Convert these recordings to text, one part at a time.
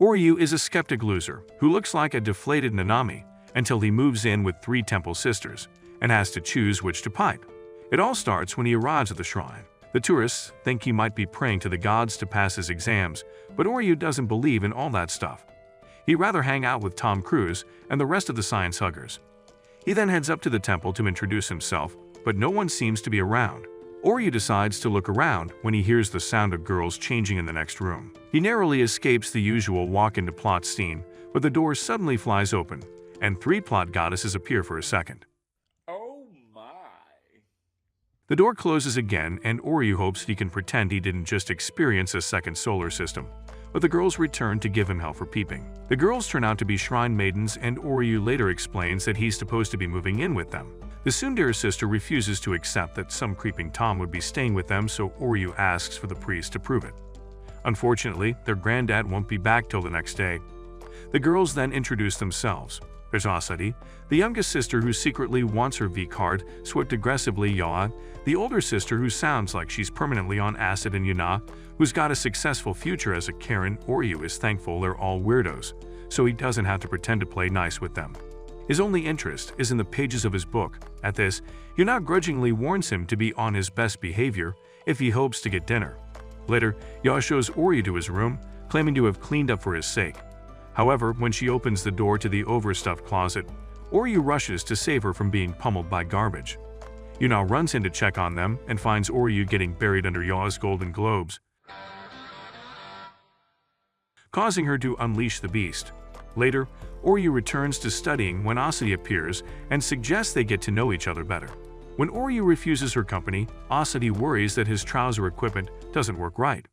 Oryu is a skeptic loser who looks like a deflated Nanami until he moves in with 3 temple sisters and has to choose which to pipe. It all starts when he arrives at the shrine. The tourists think he might be praying to the gods to pass his exams, but Oryu doesn't believe in all that stuff. He'd rather hang out with Tom Cruise and the rest of the science huggers. He then heads up to the temple to introduce himself, but no one seems to be around. Oryu decides to look around when he hears the sound of girls changing in the next room. He narrowly escapes the usual walk-into plot scene, but the door suddenly flies open, and 3 plot goddesses appear for a second. Oh my. The door closes again, and Oryu hopes he can pretend he didn't just experience a second solar system, but the girls return to give him hell for peeping. The girls turn out to be shrine maidens, and Oryu later explains that he's supposed to be moving in with them. The tsundere sister refuses to accept that some creeping Tom would be staying with them, so Oryu asks for the priest to prove it. Unfortunately, their granddad won't be back till the next day. The girls then introduce themselves. There's Asadi, the youngest sister who secretly wants her V-card swept aggressively, Yaw, the older sister who sounds like she's permanently on acid, and Yuna, who's got a successful future as a Karen. Oryu is thankful they're all weirdos, so he doesn't have to pretend to play nice with them. His only interest is in the pages of his book. At this, Yuna grudgingly warns him to be on his best behavior if he hopes to get dinner. Later, Ya shows Oryu to his room, claiming to have cleaned up for his sake. However, when she opens the door to the overstuffed closet, Oryu rushes to save her from being pummeled by garbage. Yuna runs in to check on them and finds Oryu getting buried under Ya's golden globes, causing her to unleash the beast. Later, Oryu returns to studying when Asadi appears and suggests they get to know each other better. When Oryu refuses her company, Asadi worries that his trouser equipment doesn't work right.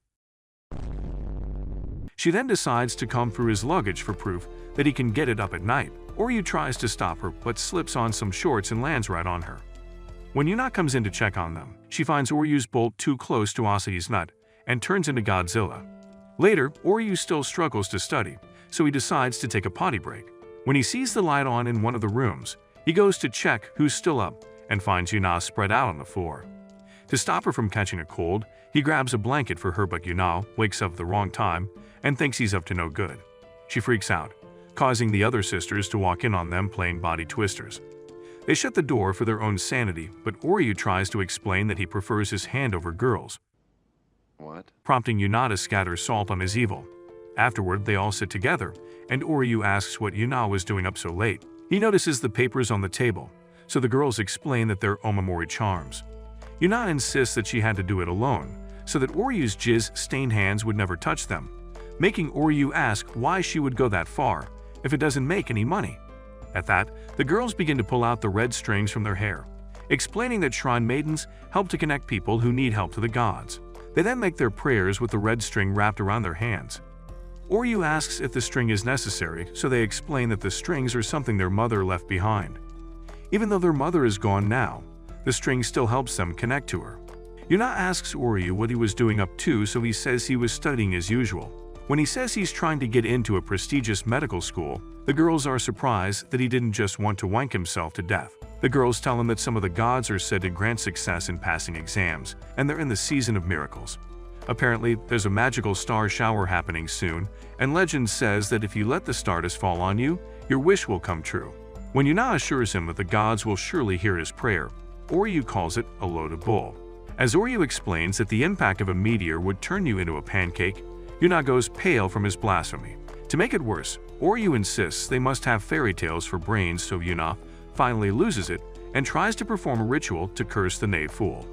She then decides to comb through his luggage for proof that he can get it up at night. Oryu tries to stop her but slips on some shorts and lands right on her. When Yuna comes in to check on them, she finds Oryu's bolt too close to Asadi's nut and turns into Godzilla. Later, Oryu still struggles to study, so he decides to take a potty break. When he sees the light on in one of the rooms, he goes to check who's still up and finds Yuna spread out on the floor. To stop her from catching a cold, he grabs a blanket for her, but Yuna wakes up at the wrong time and thinks he's up to no good. She freaks out, causing the other sisters to walk in on them playing body twisters. They shut the door for their own sanity, but Oryu tries to explain that he prefers his hand over girls, prompting Yuna to scatter salt on his evil. Afterward, they all sit together, and Oryu asks what Yuna was doing up so late. He notices the papers on the table, so the girls explain that they're Omamori charms. Yuna insists that she had to do it alone, so that Oryu's jizz-stained hands would never touch them, making Oryu ask why she would go that far if it doesn't make any money. At that, the girls begin to pull out the red strings from their hair, explaining that shrine maidens help to connect people who need help to the gods. They then make their prayers with the red string wrapped around their hands. Oryu asks if the string is necessary, so they explain that the strings are something their mother left behind. Even though their mother is gone now, the string still helps them connect to her. Yuna asks Oryu what he was doing up to, so he says he was studying as usual. When he says he's trying to get into a prestigious medical school, the girls are surprised that he didn't just want to wank himself to death. The girls tell him that some of the gods are said to grant success in passing exams, and they're in the season of miracles. Apparently, there's a magical star shower happening soon, and legend says that if you let the stardust fall on you, your wish will come true. When Yuna assures him that the gods will surely hear his prayer, Oryu calls it a load of bull. As Oryu explains that the impact of a meteor would turn you into a pancake, Yuna goes pale from his blasphemy. To make it worse, Oryu insists they must have fairy tales for brains, so Yuna finally loses it and tries to perform a ritual to curse the knave fool.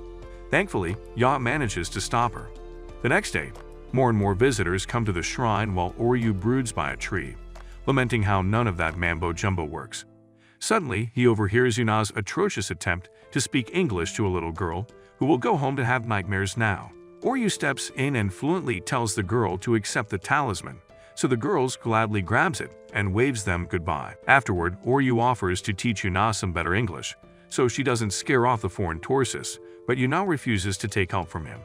Thankfully, Ya manages to stop her. The next day, more and more visitors come to the shrine while Oryu broods by a tree, lamenting how none of that mambo-jumbo works. Suddenly, he overhears Yuna's atrocious attempt to speak English to a little girl who will go home to have nightmares now. Oryu steps in and fluently tells the girl to accept the talisman, so the girls gladly grabs it and waves them goodbye. Afterward, Oryu offers to teach Yuna some better English, so she doesn't scare off the foreign tourists, but Yuna refuses to take help from him.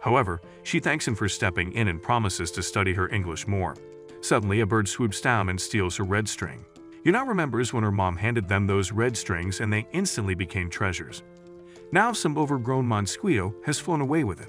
However, she thanks him for stepping in and promises to study her English more. Suddenly, a bird swoops down and steals her red string. Yuna remembers when her mom handed them those red strings and they instantly became treasures. Now some overgrown mosquito has flown away with it.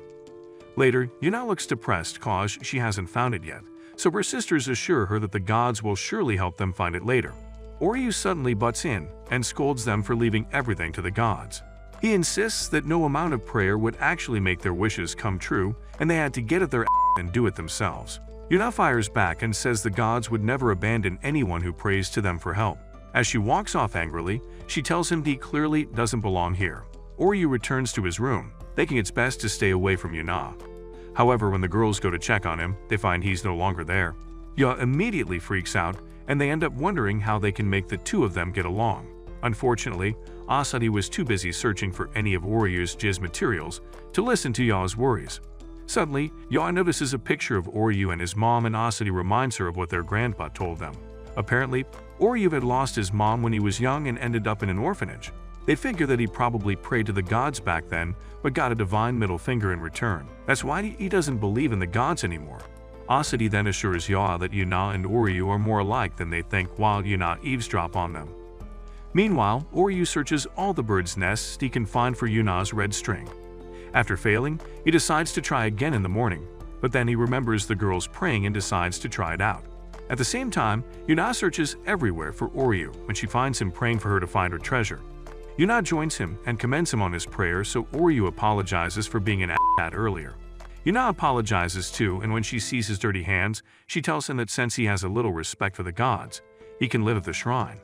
Later, Yuna looks depressed cause she hasn't found it yet, so her sisters assure her that the gods will surely help them find it later. Oryu suddenly butts in and scolds them for leaving everything to the gods. He insists that no amount of prayer would actually make their wishes come true, and they had to get at their and do it themselves. Yuna fires back and says the gods would never abandon anyone who prays to them for help. As she walks off angrily, she tells him he clearly doesn't belong here. Oryu returns to his room, thinking it's best to stay away from Yuna. However, when the girls go to check on him, they find he's no longer there. Ya immediately freaks out, and they end up wondering how they can make the two of them get along. Unfortunately, Asadi was too busy searching for any of Oryu's jizz materials to listen to Ya's worries. Suddenly, Ya notices a picture of Oryu and his mom, and Asadi reminds her of what their grandpa told them. Apparently, Oryu had lost his mom when he was young and ended up in an orphanage. They figure that he probably prayed to the gods back then, but got a divine middle finger in return. That's why he doesn't believe in the gods anymore. Asadi then assures Ya that Yuna and Oryu are more alike than they think, while Yuna eavesdrops on them. Meanwhile, Oryu searches all the birds' nests he can find for Yuna's red string. After failing, he decides to try again in the morning, but then he remembers the girls praying and decides to try it out. At the same time, Yuna searches everywhere for Oryu when she finds him praying for her to find her treasure. Yuna joins him and commends him on his prayer, so Oryu apologizes for being an asshat earlier. Yuna apologizes too, and when she sees his dirty hands, she tells him that since he has a little respect for the gods, he can live at the shrine.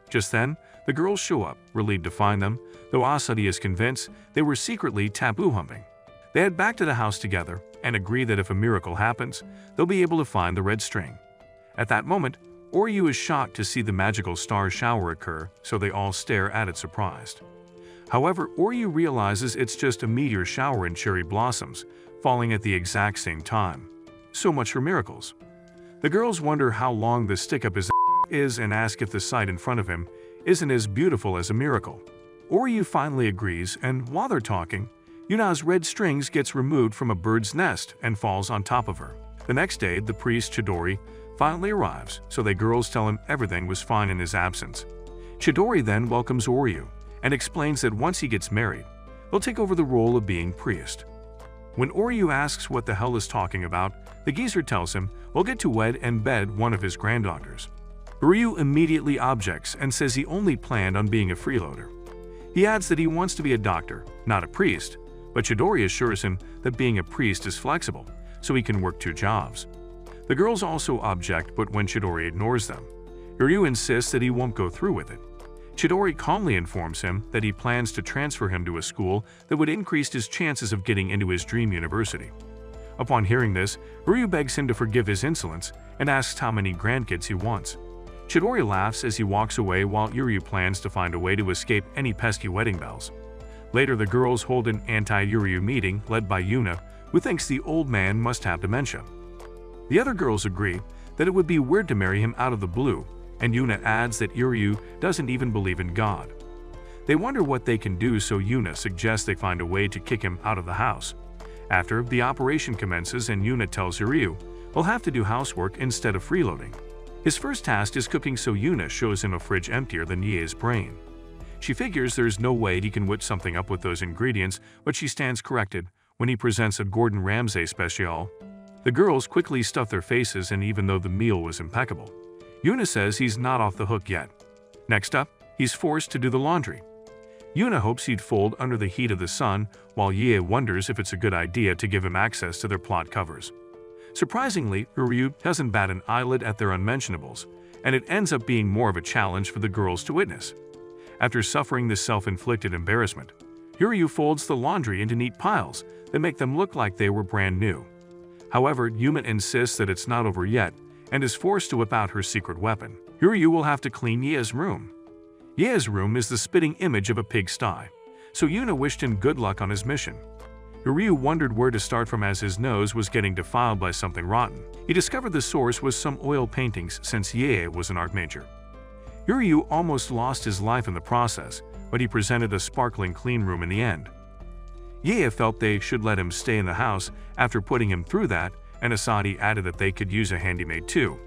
Just then, the girls show up, relieved to find them, though Asadi is convinced they were secretly taboo humping. They head back to the house together and agree that if a miracle happens, they'll be able to find the red string. At that moment, Oryu is shocked to see the magical star shower occur, so they all stare at it surprised. However, Oryu realizes it's just a meteor shower in cherry blossoms, falling at the exact same time. So much for miracles. The girls wonder how long the stick-up his is and ask if the sight in front of him isn't as beautiful as a miracle. Oryu finally agrees, and while they're talking, Yuna's red strings gets removed from a bird's nest and falls on top of her. The next day, the priest Chidori finally arrives, so the girls tell him everything was fine in his absence. Chidori then welcomes Oryu and explains that once he gets married, he'll take over the role of being priest. When Oryu asks what the hell is talking about, the geezer tells him he'll get to wed and bed one of his granddaughters. Oryu immediately objects and says he only planned on being a freeloader. He adds that he wants to be a doctor, not a priest, but Chidori assures him that being a priest is flexible, so he can work 2 jobs. The girls also object, but when Chidori ignores them, Oryu insists that he won't go through with it. Chidori calmly informs him that he plans to transfer him to a school that would increase his chances of getting into his dream university. Upon hearing this, Oryu begs him to forgive his insolence and asks how many grandkids he wants. Chidori laughs as he walks away, while Oryu plans to find a way to escape any pesky wedding bells. Later, the girls hold an anti-Oryu meeting led by Yuna, who thinks the old man must have dementia. The other girls agree that it would be weird to marry him out of the blue, and Yuna adds that Oryu doesn't even believe in God. They wonder what they can do, so Yuna suggests they find a way to kick him out of the house. After, the operation commences and Yuna tells Oryu he'll have to do housework instead of freeloading. His first task is cooking, so Yuna shows him a fridge emptier than Ye's brain. She figures there's no way he can whip something up with those ingredients, but she stands corrected when he presents a Gordon Ramsay special. The girls quickly stuff their faces, and even though the meal was impeccable, Yuna says he's not off the hook yet. Next up, he's forced to do the laundry. Yuna hopes he'd fold under the heat of the sun, while Ye wonders if it's a good idea to give him access to their plot covers. Surprisingly, Oryu doesn't bat an eyelid at their unmentionables, and it ends up being more of a challenge for the girls to witness. After suffering this self-inflicted embarrassment, Oryu folds the laundry into neat piles that make them look like they were brand new. However, Yuma insists that it's not over yet and is forced to whip out her secret weapon. Oryu will have to clean Ye's room. Ye's room is the spitting image of a pigsty, so Yuna wished him good luck on his mission. Oryu wondered where to start from, as his nose was getting defiled by something rotten. He discovered the source was some oil paintings, since Ye was an art major. Oryu almost lost his life in the process, but he presented a sparkling clean room in the end. Ye felt they should let him stay in the house after putting him through that, and Asadi added that they could use a handymaid too.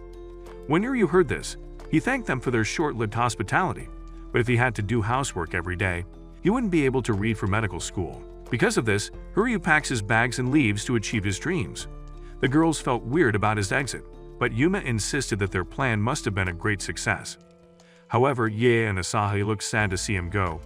When Oryu heard this, he thanked them for their short-lived hospitality, but if he had to do housework every day, he wouldn't be able to read for medical school. Because of this, Oryu packs his bags and leaves to achieve his dreams. The girls felt weird about his exit, but Yuma insisted that their plan must have been a great success. However, Ye and Asahi looked sad to see him go.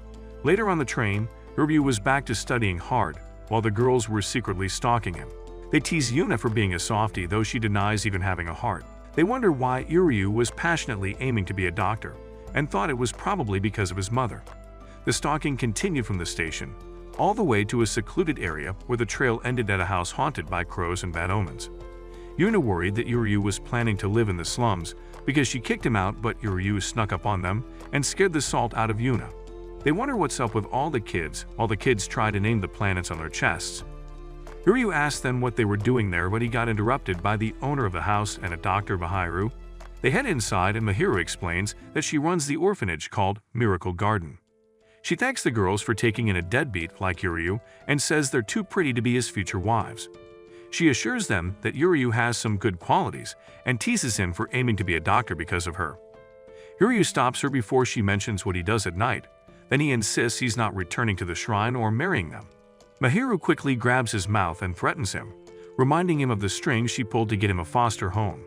Later on the train, Yuryu was back to studying hard, while the girls were secretly stalking him. They tease Yuna for being a softie, though she denies even having a heart. They wonder why Yuryu was passionately aiming to be a doctor, and thought it was probably because of his mother. The stalking continued from the station, all the way to a secluded area where the trail ended at a house haunted by crows and bad omens. Yuna worried that Yuryu was planning to live in the slums because she kicked him out, but Yuryu snuck up on them and scared the salt out of Yuna. They wonder what's up with all the kids, while the kids try to name the planets on their chests. Yuryu asked them what they were doing there, but he got interrupted by the owner of the house and a Dr. Mahiru. They head inside and Mahiru explains that she runs the orphanage called Miracle Garden. She thanks the girls for taking in a deadbeat like Yuryu and says they're too pretty to be his future wives. She assures them that Yuryu has some good qualities and teases him for aiming to be a doctor because of her. Yuryu stops her before she mentions what he does at night. Then he insists he's not returning to the shrine or marrying them. Mahiru quickly grabs his mouth and threatens him, reminding him of the strings she pulled to get him a foster home.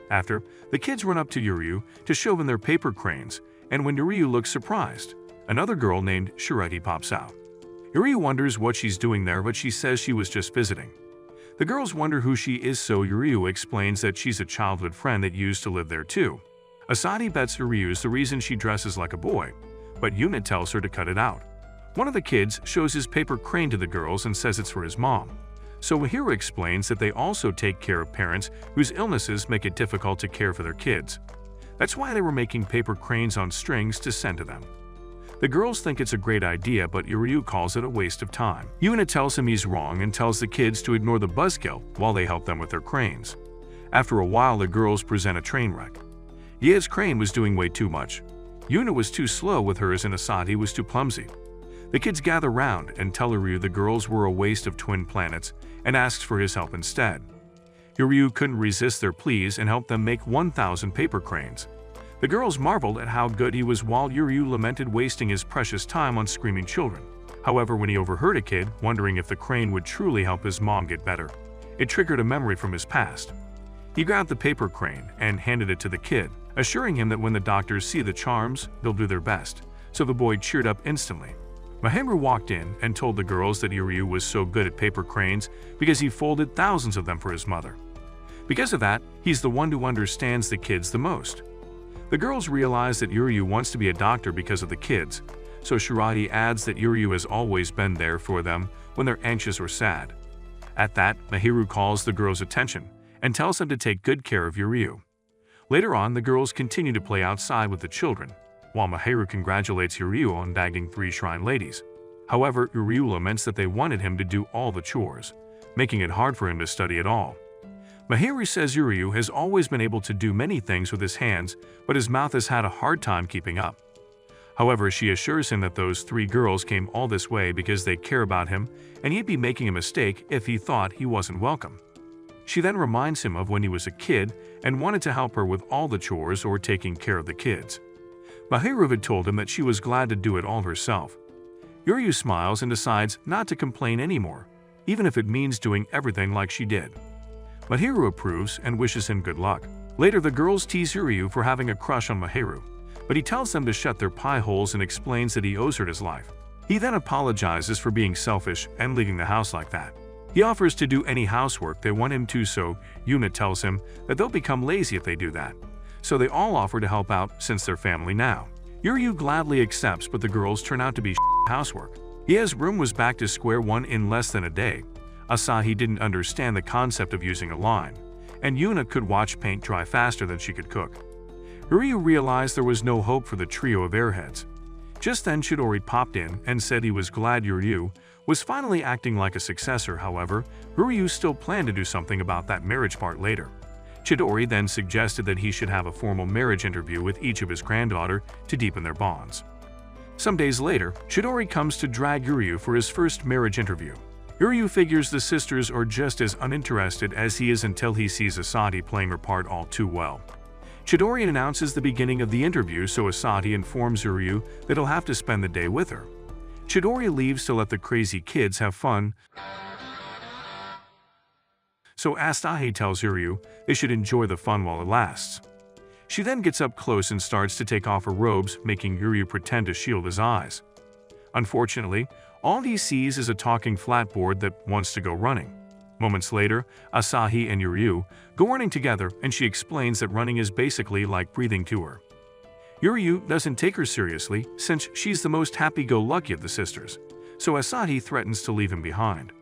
After, the kids run up to Yuryu to show him their paper cranes, and when Yuryu looks surprised, another girl named Shiragi pops out. Yuryu wonders what she's doing there, but she says she was just visiting. The girls wonder who she is, so Yuryu explains that she's a childhood friend that used to live there too. Asadi bets Yuryu's the reason she dresses like a boy, but Yuna tells her to cut it out. One of the kids shows his paper crane to the girls and says it's for his mom. So Mahiru explains that they also take care of parents whose illnesses make it difficult to care for their kids. That's why they were making paper cranes on strings to send to them. The girls think it's a great idea, but Yuryu calls it a waste of time. Yuna tells him he's wrong and tells the kids to ignore the buzzkill while they help them with their cranes. After a while, the girls present a train wreck. Ye's crane was doing way too much. Yuna was too slow with hers and Asadi was too clumsy. The kids gather round and tell Yuryu the girls were a waste of twin planets and asks for his help instead. Yuryu couldn't resist their pleas and helped them make 1,000 paper cranes. The girls marveled at how good he was, while Yuryu lamented wasting his precious time on screaming children. However, when he overheard a kid wondering if the crane would truly help his mom get better, it triggered a memory from his past. He grabbed the paper crane and handed it to the kid, assuring him that when the doctors see the charms, they'll do their best, so the boy cheered up instantly. Mahiru walked in and told the girls that Yuryu was so good at paper cranes because he folded thousands of them for his mother. Because of that, he's the one who understands the kids the most. The girls realize that Yuryu wants to be a doctor because of the kids, so Shiragi adds that Yuryu has always been there for them when they're anxious or sad. At that, Mahiru calls the girls' attention and tells them to take good care of Yuryu. Later on, the girls continue to play outside with the children, while Mahiru congratulates Yuryu on bagging 3 shrine ladies. However, Yuryu laments that they wanted him to do all the chores, making it hard for him to study at all. Mahiru says Yuryu has always been able to do many things with his hands, but his mouth has had a hard time keeping up. However, she assures him that those 3 girls came all this way because they care about him, and he'd be making a mistake if he thought he wasn't welcome. She then reminds him of when he was a kid and wanted to help her with all the chores or taking care of the kids. Mahiru had told him that she was glad to do it all herself. Yuryu smiles and decides not to complain anymore, even if it means doing everything like she did. Mahiru approves and wishes him good luck. Later, the girls tease Yuryu for having a crush on Mahiru, but he tells them to shut their pie holes and explains that he owes her his life. He then apologizes for being selfish and leaving the house like that. He offers to do any housework they want him to, so Yuna tells him that they'll become lazy if they do that. So they all offer to help out since they're family now. Yuryu gladly accepts, but the girls turn out to be housework. Ye's room was back to square one in less than a day. Asahi didn't understand the concept of using a line, and Yuna could watch paint dry faster than she could cook. Yuryu realized there was no hope for the trio of airheads. Just then Chidori popped in and said he was glad Yuryu was finally acting like a successor. However, Yuryu still planned to do something about that marriage part later. Chidori then suggested that he should have a formal marriage interview with each of his granddaughter to deepen their bonds. Some days later, Chidori comes to drag Yuryu for his first marriage interview. Yuryu figures the sisters are just as uninterested as he is until he sees Asadi playing her part all too well. Chidori announces the beginning of the interview, so Asadi informs Yuryu that he'll have to spend the day with her. Chidori leaves to let the crazy kids have fun, So Asahi tells Yuryu they should enjoy the fun while it lasts. She then gets up close and starts to take off her robes, making Yuryu pretend to shield his eyes. Unfortunately, all he sees is a talking flatboard that wants to go running. Moments later, Asahi and Yuryu go running together, and she explains that running is basically like breathing to her. Yuryu doesn't take her seriously since she's the most happy-go-lucky of the sisters, so Asahi threatens to leave him behind.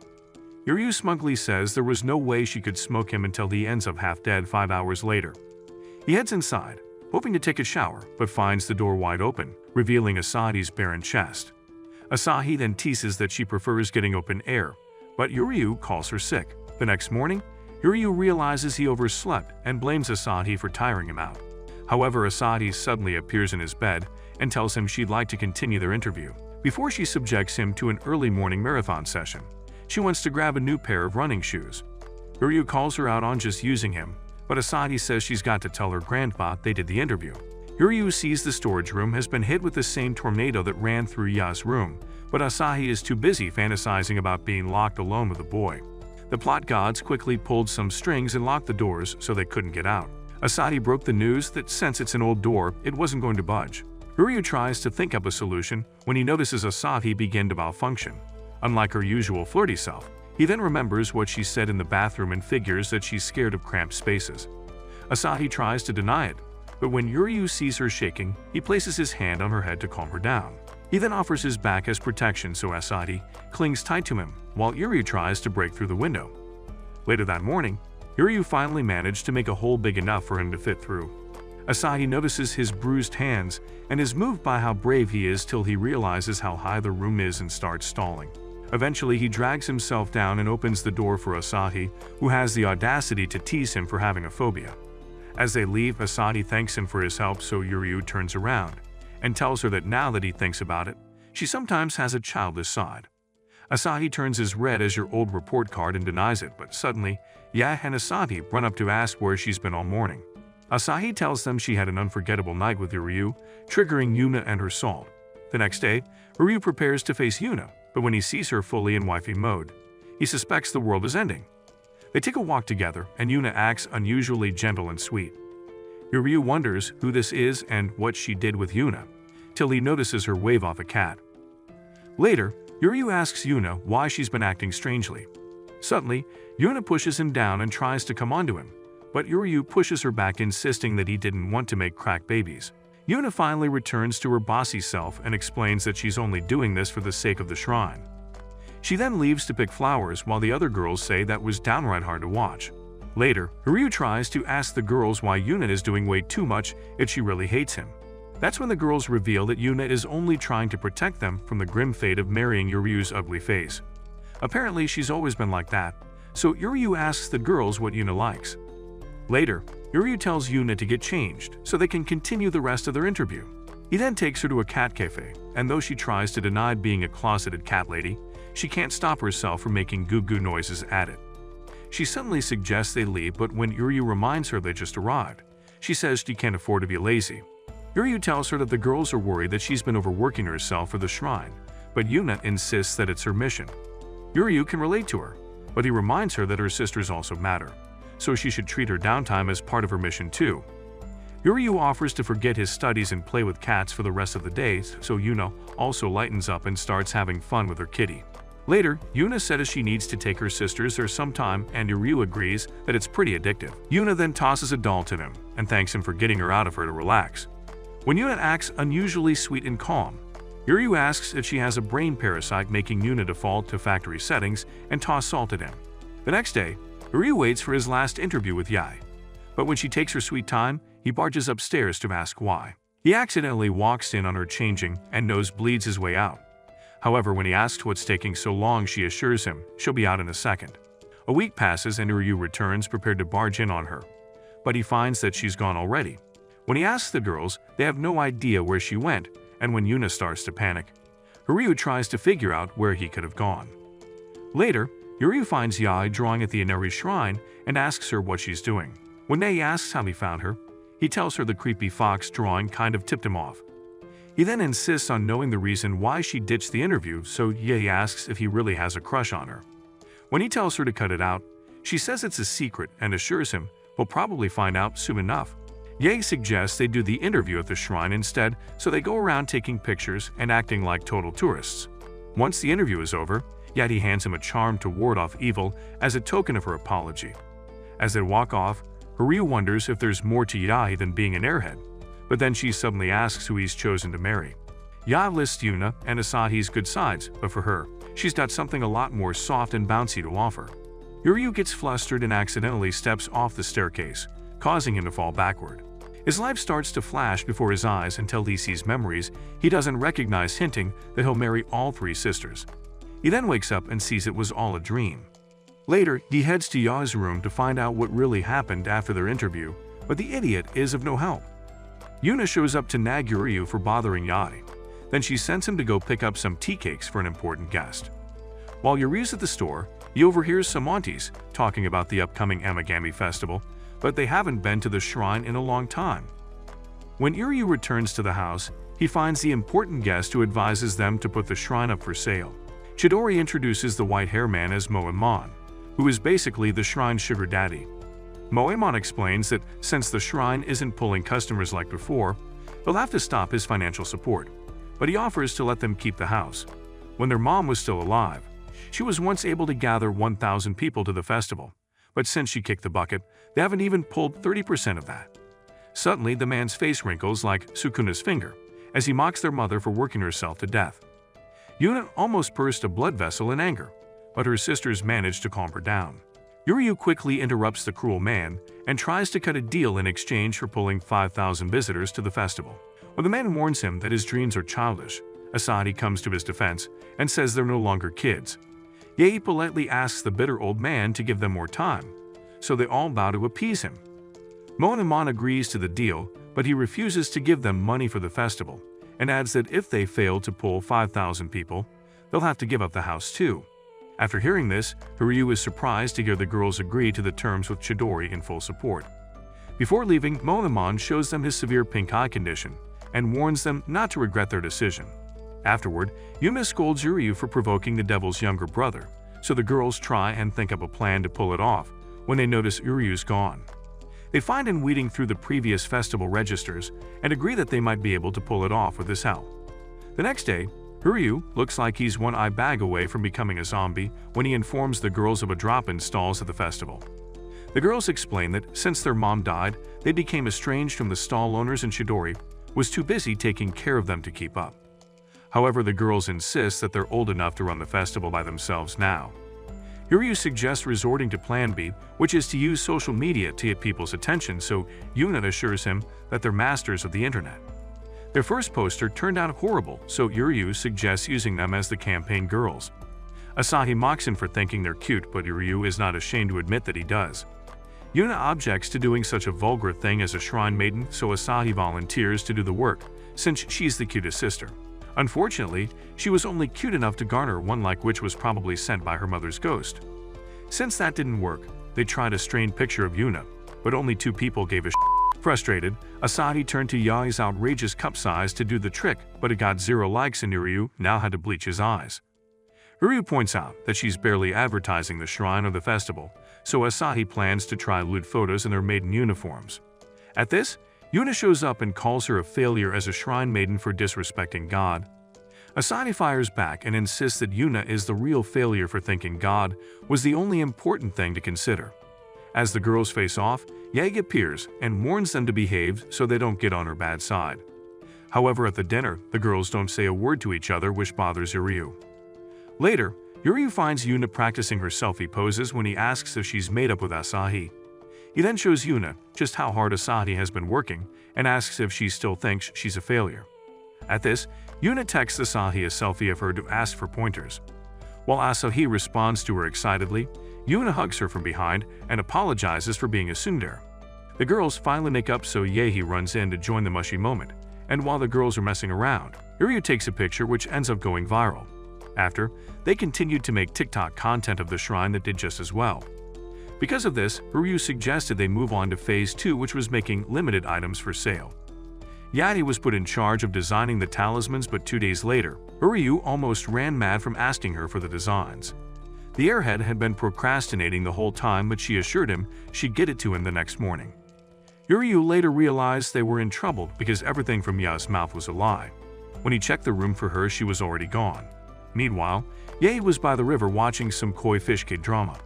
Yuryu smugly says there was no way she could smoke him until he ends up half-dead 5 hours later. He heads inside, hoping to take a shower, but finds the door wide open, revealing Asahi's barren chest. Asahi then teases that she prefers getting open air, but Yuryu calls her sick. The next morning, Yuryu realizes he overslept and blames Asahi for tiring him out. However, Asahi suddenly appears in his bed and tells him she'd like to continue their interview. Before she subjects him to an early morning marathon session, she wants to grab a new pair of running shoes. Yuryu calls her out on just using him, but Asahi says she's got to tell her grandpa they did the interview. Yuryu sees the storage room has been hit with the same tornado that ran through Ya's room, but Asahi is too busy fantasizing about being locked alone with the boy. The plot gods quickly pulled some strings and locked the doors so they couldn't get out. Asahi broke the news that since it's an old door, it wasn't going to budge. Yuryu tries to think up a solution when he notices Asahi begin to malfunction. Unlike her usual flirty self, he then remembers what she said in the bathroom and figures that she's scared of cramped spaces. Asahi tries to deny it, but when Yuryu sees her shaking, he places his hand on her head to calm her down. He then offers his back as protection, so Asahi clings tight to him, while Yuryu tries to break through the window. Later that morning, Yuryu finally managed to make a hole big enough for him to fit through. Asahi notices his bruised hands and is moved by how brave he is till he realizes how high the room is and starts stalling. Eventually, he drags himself down and opens the door for Asahi, who has the audacity to tease him for having a phobia. As they leave, Asahi thanks him for his help, so Yuryu turns around and tells her that now that he thinks about it, she sometimes has a childish side. Asahi turns as red as your old report card and denies it, but suddenly, Ya and Asahi run up to ask where she's been all morning. Asahi tells them she had an unforgettable night with Yuryu, triggering Yuna and her salt. The next day, Yuryu prepares to face Yuna, but when he sees her fully in wifey mode, he suspects the world is ending. They take a walk together, and Yuna acts unusually gentle and sweet. Yuryu wonders who this is and what she did with Yuna, till he notices her wave off a cat. Later, Yuryu asks Yuna why she's been acting strangely. Suddenly, Yuna pushes him down and tries to come onto him, but Yuryu pushes her back, insisting that he didn't want to make crack babies. Yuna finally returns to her bossy self and explains that she's only doing this for the sake of the shrine. She then leaves to pick flowers, while the other girls say that was downright hard to watch. Later, Yuryu tries to ask the girls why Yuna is doing way too much if she really hates him. That's when the girls reveal that Yuna is only trying to protect them from the grim fate of marrying Yuryu's ugly face. Apparently, she's always been like that, so Yuryu asks the girls what Yuna likes. Later, Yuryu tells Yuna to get changed so they can continue the rest of their interview. He then takes her to a cat cafe, and though she tries to deny being a closeted cat lady, she can't stop herself from making goo-goo noises at it. She suddenly suggests they leave, but when Yuryu reminds her they just arrived, she says she can't afford to be lazy. Yuryu tells her that the girls are worried that she's been overworking herself for the shrine, but Yuna insists that it's her mission. Yuryu can relate to her, but he reminds her that her sisters also matter, so she should treat her downtime as part of her mission too. Yuryu offers to forget his studies and play with cats for the rest of the day, so Yuna also lightens up and starts having fun with her kitty. Later, Yuna says she needs to take her sisters there sometime, and Yuryu agrees that it's pretty addictive. Yuna then tosses a doll to him and thanks him for getting her out of her to relax. When Yuna acts unusually sweet and calm, Yuryu asks if she has a brain parasite, making Yuna default to factory settings and toss salt at him. The next day, Yuryu waits for his last interview with Yae, but when she takes her sweet time, he barges upstairs to ask why. He accidentally walks in on her changing and nose bleeds his way out. However, when he asks what's taking so long, she assures him she'll be out in a second. A week passes and Yuryu returns, prepared to barge in on her, but he finds that she's gone already. When he asks the girls, they have no idea where she went, and when Yuna starts to panic, Yuryu tries to figure out where he could have gone. Later, Yuryu finds Yae drawing at the Inari shrine and asks her what she's doing. When Yae asks how he found her, he tells her the creepy fox drawing kind of tipped him off. He then insists on knowing the reason why she ditched the interview, so Yae asks if he really has a crush on her. When he tells her to cut it out, She says it's a secret and assures him we'll probably find out soon enough. Ye suggests they do the interview at the shrine instead, so they go around taking pictures and acting like total tourists. Once the interview is over, Yadi hands him a charm to ward off evil as a token of her apology. As they walk off, Hiryu wonders if there's more to Yae than being an airhead, but then she suddenly asks who he's chosen to marry. Yae lists Yuna and Asahi's good sides, but for her, she's got something a lot more soft and bouncy to offer. Hiryu gets flustered and accidentally steps off the staircase, causing him to fall backward. His life starts to flash before his eyes until he sees memories he doesn't recognize, hinting that he'll marry all three sisters. He then wakes up and sees it was all a dream. Later, he heads to Yae's room to find out what really happened after their interview, but the idiot is of no help. Yuna shows up to nag Hiryu for bothering Yae. Then she sends him to go pick up some tea cakes for an important guest. While Yuryu's at the store, he overhears some aunties talking about the upcoming Amagami festival, but they haven't been to the shrine in a long time. When Hiryu returns to the house, he finds the important guest who advises them to put the shrine up for sale. Chidori introduces the white-haired man as Moemon, who is basically the shrine's sugar daddy. Moemon explains that since the shrine isn't pulling customers like before, they'll have to stop his financial support, but he offers to let them keep the house. When their mom was still alive, she was once able to gather 1,000 people to the festival, but since she kicked the bucket, they haven't even pulled 30% of that. Suddenly, the man's face wrinkles like Sukuna's finger, as he mocks their mother for working herself to death. Yuna almost burst a blood vessel in anger, but her sisters manage to calm her down. Hiryu quickly interrupts the cruel man and tries to cut a deal in exchange for pulling 5,000 visitors to the festival. When the man warns him that his dreams are childish, Asahi comes to his defense and says they're no longer kids. Yae politely asks the bitter old man to give them more time, so they all vow to appease him. Moemon agrees to the deal, but he refuses to give them money for the festival, and adds that if they fail to pull 5,000 people, they'll have to give up the house too. After hearing this, Hiryu is surprised to hear the girls agree to the terms with Chidori in full support. Before leaving, Moemon shows them his severe pink eye condition and warns them not to regret their decision. Afterward, Yuna scolds Hiryu for provoking the devil's younger brother, so the girls try and think up a plan to pull it off when they notice Hiryu's gone. They find him weeding through the previous festival registers and agree that they might be able to pull it off with his help. The next day, Hiryu looks like he's one eye bag away from becoming a zombie when he informs the girls of a drop-in stalls at the festival. The girls explain that since their mom died, they became estranged from the stall owners and Chidori was too busy taking care of them to keep up. However, the girls insist that they're old enough to run the festival by themselves now. Hiryu suggests resorting to Plan B, which is to use social media to get people's attention, so Yuna assures him that they're masters of the internet. Their first poster turned out horrible, so Hiryu suggests using them as the campaign girls. Asahi mocks him for thinking they're cute, but Hiryu is not ashamed to admit that he does. Yuna objects to doing such a vulgar thing as a shrine maiden, so Asahi volunteers to do the work, since she's the cutest sister. Unfortunately, she was only cute enough to garner one like, which was probably sent by her mother's ghost. Since that didn't work, they tried a strained picture of Yuna, but only 2 people gave a shit. Frustrated, Asahi turned to Yae's outrageous cup size to do the trick, but it got 0 likes and Hiryu now had to bleach his eyes. Hiryu points out that she's barely advertising the shrine or the festival, so Asahi plans to try lewd photos in their maiden uniforms. At this, Yuna shows up and calls her a failure as a shrine maiden for disrespecting God. Asahi fires back and insists that Yuna is the real failure for thinking God was the only important thing to consider. As the girls face off, Yae appears and warns them to behave so they don't get on her bad side. However, at the dinner, the girls don't say a word to each other, which bothers Hiryu. Later, Hiryu finds Yuna practicing her selfie poses when he asks if she's made up with Asahi. He then shows Yuna just how hard Asahi has been working and asks if she still thinks she's a failure. At this, Yuna texts Asahi a selfie of her to ask for pointers. While Asahi responds to her excitedly, Yuna hugs her from behind and apologizes for being a tsundere. The girls finally make up, so Yae runs in to join the mushy moment, and while the girls are messing around, Hiryu takes a picture which ends up going viral. After, they continued to make TikTok content of the shrine that did just as well. Because of this, Hiryu suggested they move on to Phase 2, which was making limited items for sale. Yae was put in charge of designing the talismans, but 2 days later, Hiryu almost ran mad from asking her for the designs. The airhead had been procrastinating the whole time, but she assured him she'd get it to him the next morning. Yuryu later realized they were in trouble because everything from Ya's mouth was a lie. When he checked the room for her, she was already gone. Meanwhile, Yae was by the river watching some koi fish K-drama.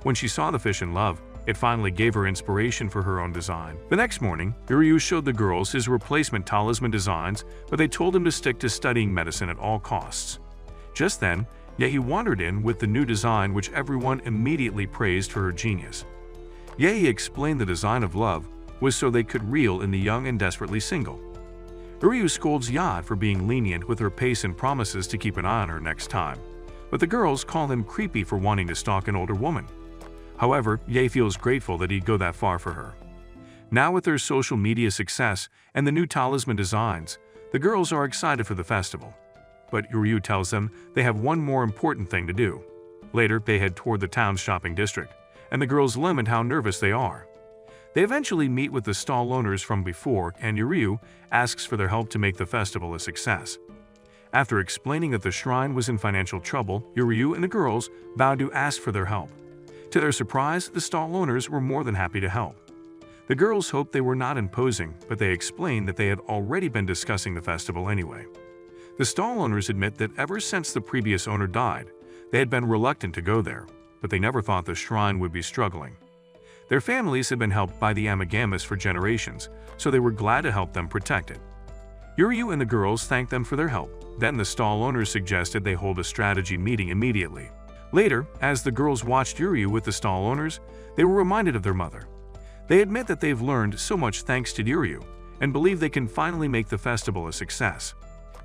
When she saw the fish in love, it finally gave her inspiration for her own design. The next morning, Yuryu showed the girls his replacement talisman designs, but they told him to stick to studying medicine at all costs. Just then, Yae wandered in with the new design, which everyone immediately praised for her genius. Yae explained the design of love was so they could reel in the young and desperately single. Yuryu scolds Yad for being lenient with her pace and promises to keep an eye on her next time, but the girls call him creepy for wanting to stalk an older woman. However, Yae feels grateful that he'd go that far for her. Now with their social media success and the new talisman designs, the girls are excited for the festival. But Yuryu tells them they have one more important thing to do. Later, they head toward the town's shopping district, and the girls lament how nervous they are. They eventually meet with the stall owners from before, and Yuryu asks for their help to make the festival a success. After explaining that the shrine was in financial trouble, Yuryu and the girls vowed to ask for their help. To their surprise, the stall owners were more than happy to help. The girls hoped they were not imposing, but they explained that they had already been discussing the festival anyway. The stall owners admit that ever since the previous owner died, they had been reluctant to go there, but they never thought the shrine would be struggling. Their families had been helped by the Amagamas for generations, so they were glad to help them protect it. Yuryu and the girls thanked them for their help. Then the stall owners suggested they hold a strategy meeting immediately. Later, as the girls watched Yuryu with the stall owners, they were reminded of their mother. They admit that they've learned so much thanks to Yuryu, and believe they can finally make the festival a success.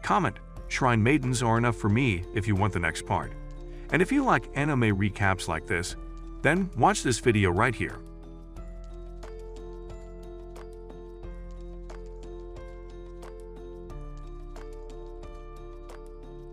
Comment, Shrine Maidens are enough for me if you want the next part. And if you like anime recaps like this, then watch this video right here.